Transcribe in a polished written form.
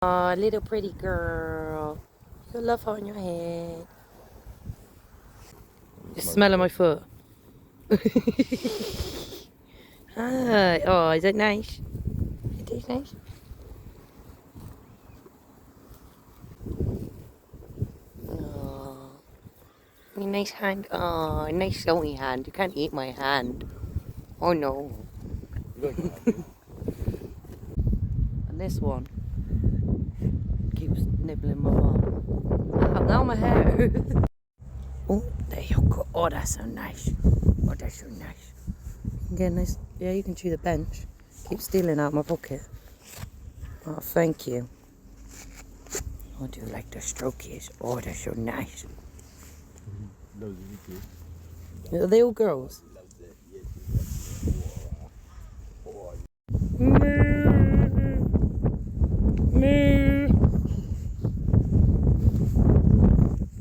Oh, little pretty girl. You love her on your head. You're smelling my foot. Hi. Oh, is it nice? It is nice. Oh, a nice hand. Oh, a nice stony hand. You can't eat my hand. Oh no. And this one keeps nibbling my bum. Ow, now my hair. Oh, there you go. Oh, that's so nice. Oh, that's so nice. You can get a nice. Yeah, you can chew the bench. Keep stealing out my pocket. Oh, thank you. Oh, do you like the strokies? Oh, they're so nice. Are they all girls?